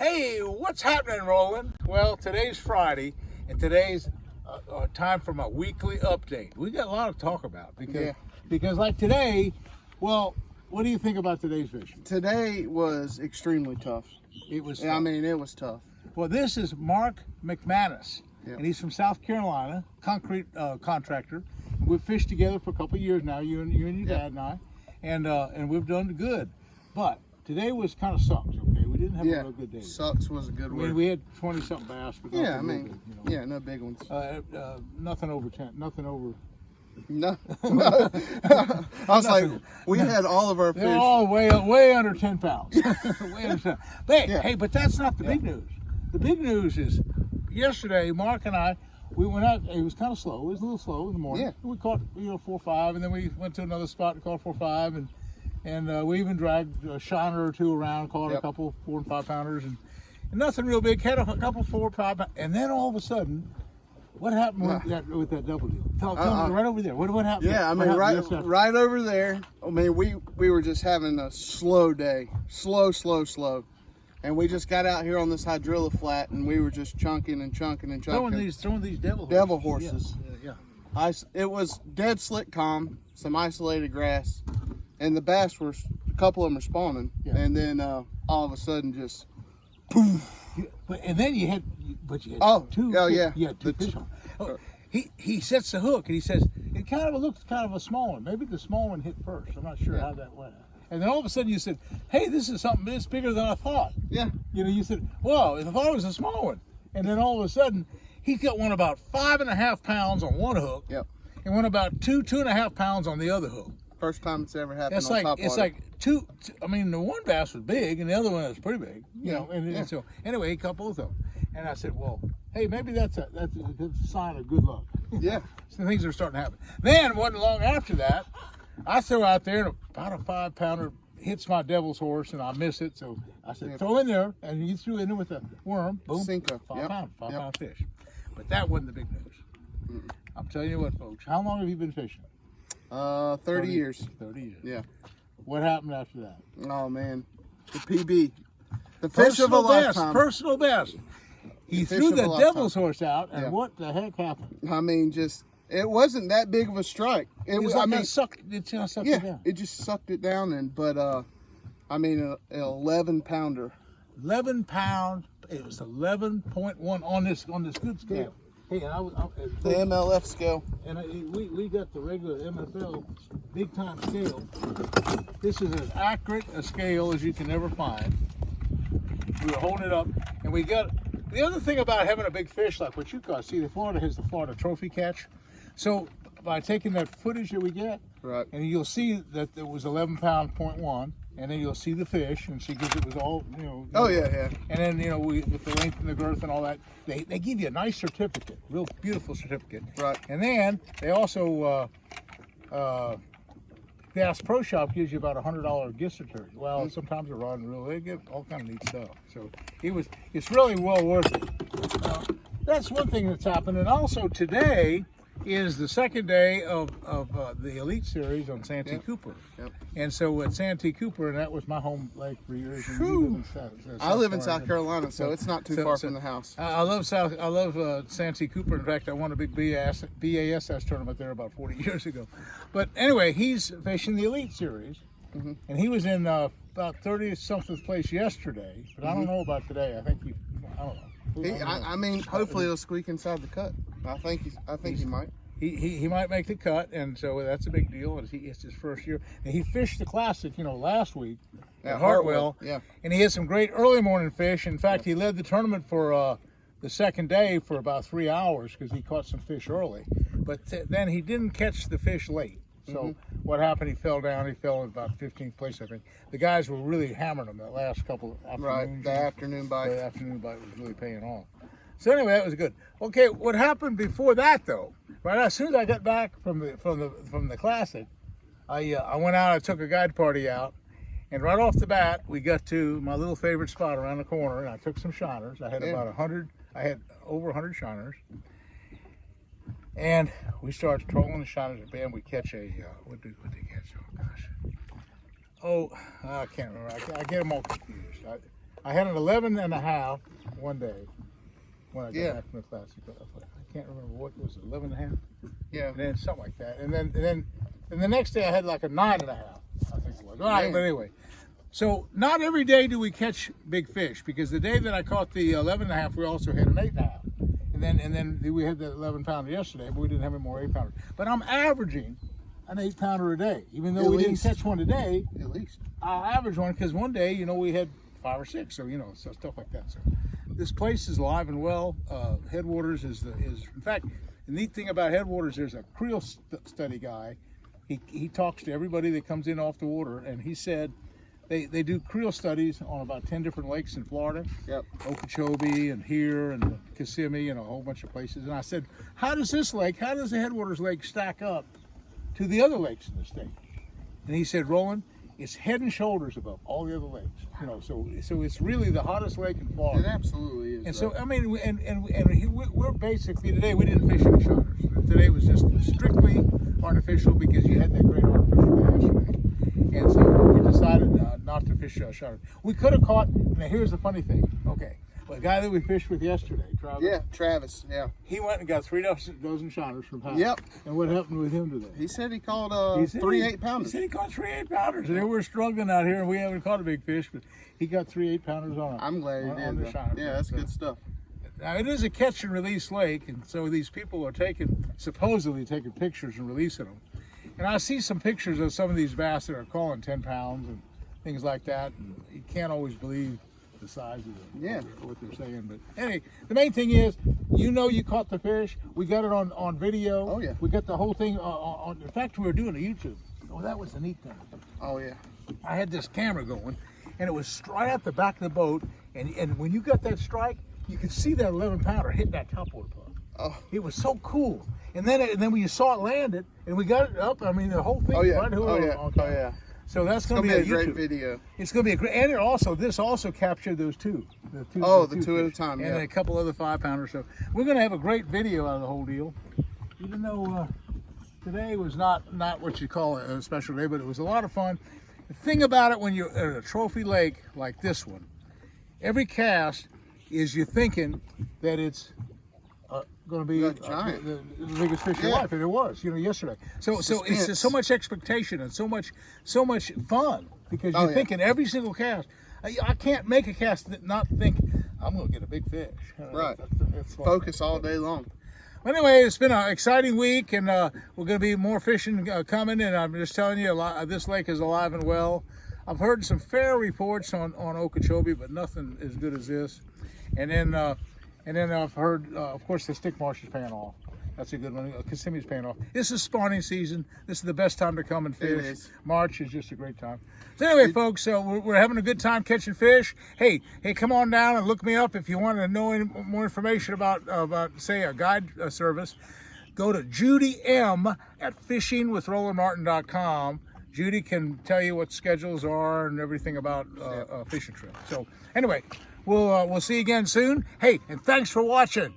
Hey, what's happening, Roland? Well, today's Friday, and today's time for my weekly update. We got a lot to talk about because like today, well, what do you think about today's fishing? Today was extremely tough. It was. I mean, it was tough. Well, this is Mark McManus, Yep. and he's from South Carolina, concrete contractor. We've fished together for a couple of years now, you and your dad and I, and we've done good. But today was kind of sucks. Okay, we didn't have a real good day. Sucks was a good I word. mean, we had 20-something bass, but Yeah, I nothing mean, real big, yeah, no big ones. Nothing over 10, nothing over. No, I was like, we had all of our fish. They're all way under 10 pounds. Way under 10. But hey, but that's not the big news. The big news is yesterday, Mark and I, we went out. It was kind of slow. It was a little slow in the morning. Yeah. We caught 4 or 5, and then we went to another spot and caught 4 or 5, and we even dragged a shiner or two around, caught a couple 4 and 5 pounders, and nothing real big. Had a couple 4 or 5, and then all of a sudden, what happened with that double deal? Tell me right over there. What happened? Yeah, I mean, right over there. I mean, we were just having a slow day, slow, and we just got out here on this hydrilla flat, and we were just chunking and chunking and chunking. Throwing these devil horses. Yeah. It was dead slick calm, some isolated grass, and the bass were, a couple of them are spawning, and then all of a sudden just poof. And then you had two. Oh yeah. You had two fish on. Oh, he sets the hook and he says it looks kind of a small one. Maybe the small one hit first. I'm not sure how that went. And then all of a sudden you said, "Hey, this is something that's bigger than I thought." Yeah. You know, you said, "Well, I thought it was a small one." And then all of a sudden he's got one about 5.5 pounds on one hook. Yep. And one about 2.5 pounds on the other hook. First time it's ever happened It's on topwater. It's like two. I mean, the one bass was big, and the other one was pretty big. You know, and so anyway, he caught both of them. And I said, well, hey, maybe that's a sign of good luck. Yeah. So things are starting to happen. Then, wasn't long after that, I throw out there, and about a 5-pounder hits my devil's horse, and I miss it. So I said, throw in there, and you threw in there with a worm. Boom. Cinco. 5-pound fish. But that wasn't the big news. I'm telling you what, folks. How long have you been fishing? 30 years. 30 years. Yeah. What happened after that? Oh man, the PB, the fish of a lifetime. Personal best. He threw the devil's horse out, and what the heck happened? I mean, it wasn't that big of a strike. It was. I mean, it sucked it down. It just sucked it down, I mean, an 11-pounder. 11 pound. It was 11.1 on this good scale. Yeah. Hey, The MLF scale. And we got the regular MFL big time scale. This is as accurate a scale as you can ever find. We were holding it up, and we got the other thing about having a big fish like what you caught. See, Florida has the Florida trophy catch. So by taking that footage that we get, and you'll see that it was 11 pound .1. And then you'll see the fish, and see because it was all, Oh yeah. And then with the length and the girth and all that, they give you a nice certificate, real beautiful certificate. Right. And then they also, Bass Pro Shop gives you about $100 gift certificate. Well, sometimes a rod and reel, they get all kind of neat stuff. So it's really well worth it. That's one thing that's happened, and also today is the second day of the Elite Series on Santee Cooper. Yep. And so at Santee Cooper, and that was my home lake for years. I live in South Carolina, so it's not too far from the house. I love Santee Cooper. In fact, I won a big BASS tournament there about 40 years ago. But anyway, he's fishing the Elite Series, and he was in about 30-something place yesterday. But I don't know about today. I don't know. I mean, hopefully he'll squeak inside the cut. I think he might. He might make the cut, and so that's a big deal. It's his first year. And he fished the Classic, last week at Hartwell. Yeah. And he had some great early morning fish. In fact, he led the tournament for the second day for about 3 hours because he caught some fish early. But then he didn't catch the fish late. So what happened? He fell down. He fell in about 15th place, I think. The guys were really hammering him that last couple of afternoons. Right. The afternoon bite. The afternoon bite was really paying off. So anyway, that was good. Okay, what happened before that though? Right as soon as I got back from the Classic, I went out. I took a guide party out, and right off the bat, we got to my little favorite spot around the corner, and I took some shiners. I had about 100. I had over 100 shiners, and we started trolling the shiners. And bam, we catch a what did they catch? Oh gosh, I can't remember. I get them all confused. I had an 11.5 one day when I got back from the Classic. I can't remember what was it, 11.5? Yeah. And then something like that. And then the next day I had like a 9.5, I think it was. All right, but anyway. So not every day do we catch big fish, because the day that I caught the 11.5, we also had an 8.5. And then we had the 11-pounder yesterday, but we didn't have any more 8-pounders. But I'm averaging an 8-pounder a day, even though we didn't catch one today. At least I average one, because one day, you know, we had 5 or 6, so, you know, so stuff like that. So this place is alive and well. Headwaters is in fact, the neat thing about Headwaters, there's a creel study guy. He talks to everybody that comes in off the water, and he said they do creel studies on about 10 different lakes in Florida. Yep. Okeechobee and here and Kissimmee and a whole bunch of places. And I said, how does the Headwaters Lake stack up to the other lakes in the state? And he said, Roland, it's head and shoulders above all the other lakes. You know, so it's really the hottest lake in Florida. It absolutely is. And so, I mean, we're basically, today we didn't fish any shutters. Today was just strictly artificial, because you had that great artificial yesterday. And so we decided not to fish shutters. We could have caught, now here's the funny thing. Okay, well, the guy that we fished with yesterday, Travis. Yeah, Travis, yeah. He went and got 3 dozen shutters from Powell. Yep. And what happened with him today? He said he caught 3 8-pounders. He said he caught 3 8-pounders. And we're struggling out here, and we haven't caught a big fish, but he got 3 8-pounders on it. I'm glad he did. On the shutter. Yeah, that's good stuff. Now, it is a catch and release lake, and so these people are supposedly taking pictures and releasing them. And I see some pictures of some of these bass that are calling 10 pounds and things like that. And you can't always believe the size of what they're saying. But anyway, the main thing is, you know, you caught the fish. We got it on video. Oh, yeah. We got the whole thing on. In fact, we were doing a YouTube. Oh, that was the neat thing. Oh, yeah. I had this camera going, and it was right at the back of the boat. And when you got that strike, you could see that 11-pounder hitting that topwater plug. Oh. It was so cool. And then when you saw it landed, and we got it up, I mean, the whole thing. Oh, yeah. Right on camera. Oh, yeah. So that's going to be a YouTube. great video. It's going to be a great, and this also captured those two. The two at a time, and a couple other 5-pounders. So we're going to have a great video out of the whole deal. Even though today was not what you call a special day, but it was a lot of fun. The thing about it, when you're at a trophy lake like this one, every cast is you're thinking that it's going to be giant. the biggest fish of your life, and it was, you know, yesterday. So it's just so much expectation and so much fun, because you're thinking every single cast. I can't make a cast that not think I'm going to get a big fish. Right. That's focus all day long. Anyway, it's been an exciting week, and we're going to be more fishing coming. And I'm just telling you, this lake is alive and well. I've heard some fair reports on Okeechobee, but nothing as good as this. And then I've heard, of course, the stick marsh is paying off. That's a good one. Kissimmee's paying off. This is spawning season. This is the best time to come and fish. It is. March is just a great time. So anyway, folks, we're having a good time catching fish. Hey, come on down and look me up if you want to know any more information about say, a guide service. Go to Judy M at fishingwithrolandmartin.com. Judy can tell you what schedules are and everything about fishing trip. So anyway, we'll see you again soon. Hey, and thanks for watching.